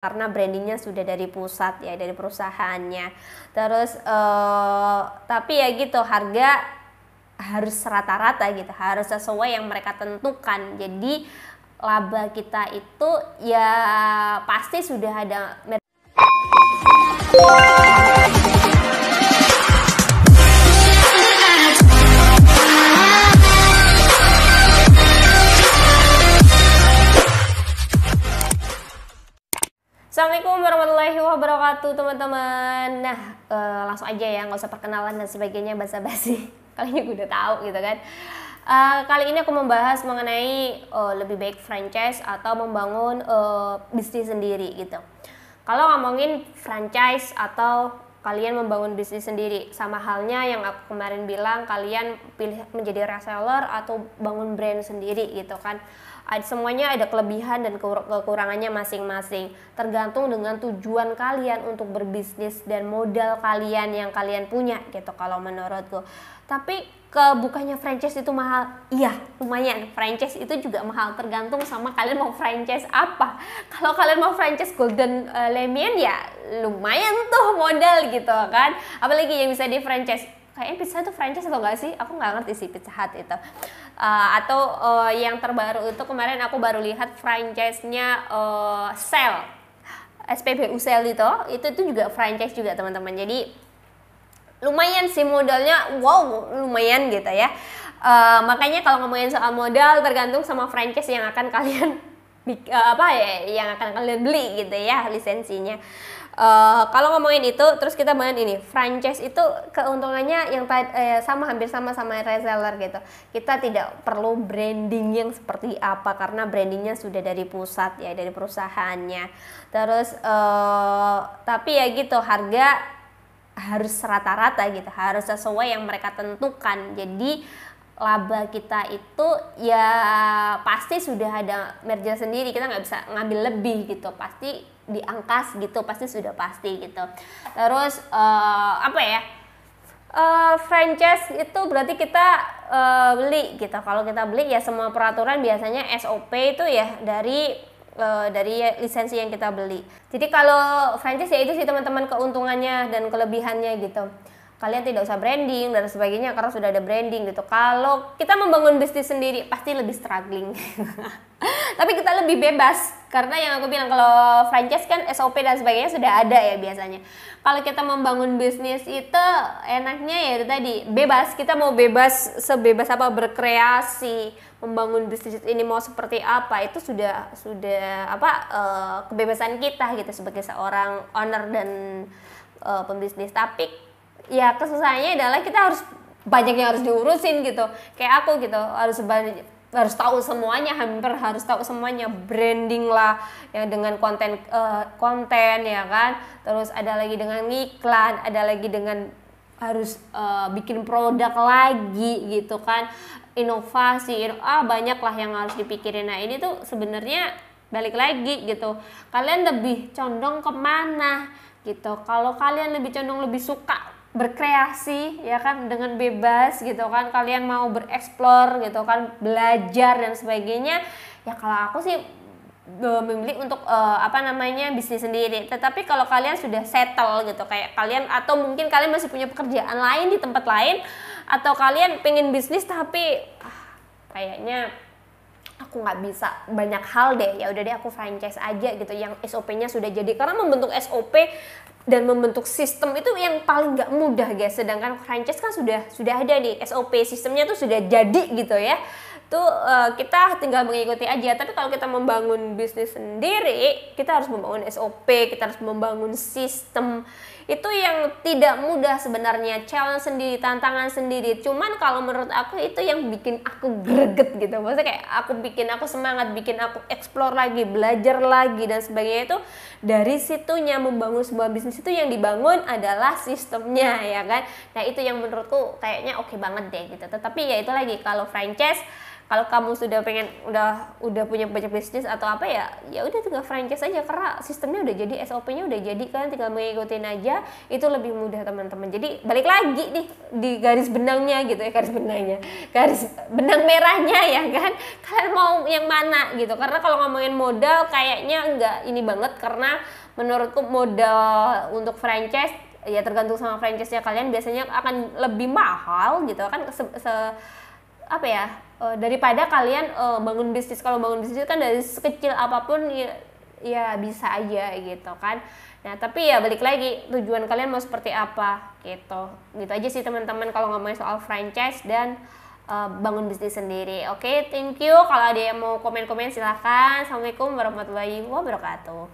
karena brandingnya sudah dari pusat ya, dari perusahaannya. Terus tapi ya gitu, harga harus rata-rata gitu, harus sesuai yang mereka tentukan. Jadi laba kita itu ya pasti sudah ada. Assalamualaikum warahmatullahi wabarakatuh teman-teman. Nah langsung aja ya, nggak usah perkenalan dan sebagainya, basa-basi. Kali ini gue udah tahu gitu kan. Kali ini aku membahas mengenai lebih baik franchise atau membangun bisnis sendiri gitu. Kalau ngomongin franchise atau kalian membangun bisnis sendiri, sama halnya yang aku kemarin bilang, kalian pilih menjadi reseller atau bangun brand sendiri gitu kan. Semuanya ada kelebihan dan kekurangannya masing-masing, tergantung dengan tujuan kalian untuk berbisnis dan modal kalian yang kalian punya gitu kalau menurutku. Tapi bukannya franchise itu mahal? Iya, lumayan. Franchise itu juga mahal, tergantung sama kalian mau franchise apa. Kalau kalian mau franchise Golden Lemian ya lumayan tuh modal gitu kan. Apalagi yang bisa di franchise. Kayaknya Pizza Hut itu franchise atau enggak sih? Aku nggak ngerti sih Pizza Hut itu. Atau yang terbaru itu kemarin aku baru lihat franchise-nya Shell, SPBU Shell itu juga franchise juga teman-teman. Jadi lumayan sih modalnya, wow lumayan gitu ya. Makanya kalau ngomongin soal modal tergantung sama franchise yang akan kalian yang akan kalian beli gitu ya, lisensinya. Kalau ngomongin itu, terus kita bahas ini, franchise itu keuntungannya yang hampir sama reseller gitu. Kita tidak perlu branding yang seperti apa karena brandingnya sudah dari pusat ya, dari perusahaannya. Terus tapi ya gitu, harga harus rata-rata gitu, harus sesuai yang mereka tentukan. Jadi laba kita itu ya pasti sudah ada margin sendiri, kita nggak bisa ngambil lebih gitu, pasti diangkas gitu, pasti sudah pasti gitu. Terus franchise itu berarti kita beli gitu. Kalau kita beli ya semua peraturan biasanya SOP itu ya dari lisensi yang kita beli. Jadi kalau franchise ya itu sih teman-teman keuntungannya dan kelebihannya gitu. Kalian tidak usah branding dan sebagainya karena sudah ada branding gitu. Kalau kita membangun bisnis sendiri pasti lebih struggling. Tapi kita lebih bebas karena yang aku bilang, kalau franchise kan SOP dan sebagainya sudah ada ya biasanya. Kalau kita membangun bisnis itu enaknya ya itu tadi, bebas. Kita mau bebas, sebebas apa berkreasi, membangun bisnis ini mau seperti apa, itu sudah kebebasan kita gitu sebagai seorang owner dan pembisnis. Tapi ya kesusahannya adalah kita harus banyak yang harus diurusin gitu. Kayak aku gitu, harus tahu semuanya, hampir harus tahu semuanya, branding lah yang dengan konten ya kan. Terus ada lagi dengan iklan, ada lagi dengan harus bikin produk lagi gitu kan, inovasi, banyak lah yang harus dipikirin. Nah ini tuh sebenarnya balik lagi gitu, kalian lebih condong kemana gitu. Kalau kalian lebih condong, lebih suka berkreasi ya kan, dengan bebas gitu kan, kalian mau bereksplor gitu kan, belajar dan sebagainya, ya kalau aku sih memilih untuk bisnis sendiri. Tetapi kalau kalian sudah settle gitu, kayak kalian, atau mungkin kalian masih punya pekerjaan lain di tempat lain, atau kalian pengen bisnis tapi kayaknya aku nggak bisa banyak hal deh, ya udah deh aku franchise aja gitu yang SOP-nya sudah jadi. Karena membentuk SOP dan membentuk sistem itu yang paling nggak mudah guys, sedangkan franchise kan sudah ada nih SOP, sistemnya tuh sudah jadi gitu ya. Tuh kita tinggal mengikuti aja. Tapi kalau kita membangun bisnis sendiri, kita harus membangun SOP, kita harus membangun sistem. Itu yang tidak mudah sebenarnya, challenge sendiri, tantangan sendiri. Cuman kalau menurut aku itu yang bikin aku greget gitu. Maksudnya kayak aku semangat, bikin aku explore lagi, belajar lagi dan sebagainya. Itu dari situnya membangun sebuah bisnis itu yang dibangun adalah sistemnya ya kan. Nah itu yang menurutku kayaknya oke banget deh gitu. Tetapi ya itu lagi, kalau franchise Kalau kamu sudah pengen udah punya banyak bisnis atau apa ya udah tinggal franchise aja, karena sistemnya udah jadi, SOP-nya udah jadi kan, tinggal mengikutin aja, itu lebih mudah teman-teman. Jadi balik lagi nih di garis benangnya gitu ya, garis benang merahnya ya kan, kalian mau yang mana gitu. Karena kalau ngomongin modal kayaknya enggak ini banget, karena menurutku modal untuk franchise ya tergantung sama franchise-nya kalian, biasanya akan lebih mahal gitu kan, daripada kalian bangun bisnis. Kalau bangun bisnis kan dari sekecil apapun ya bisa aja gitu kan. Nah tapi ya balik lagi tujuan kalian mau seperti apa gitu aja sih teman-teman kalau ngomongin soal franchise dan bangun bisnis sendiri. Oke, thank you. Kalau ada yang mau komen-komen silahkan. Assalamualaikum warahmatullahi wabarakatuh.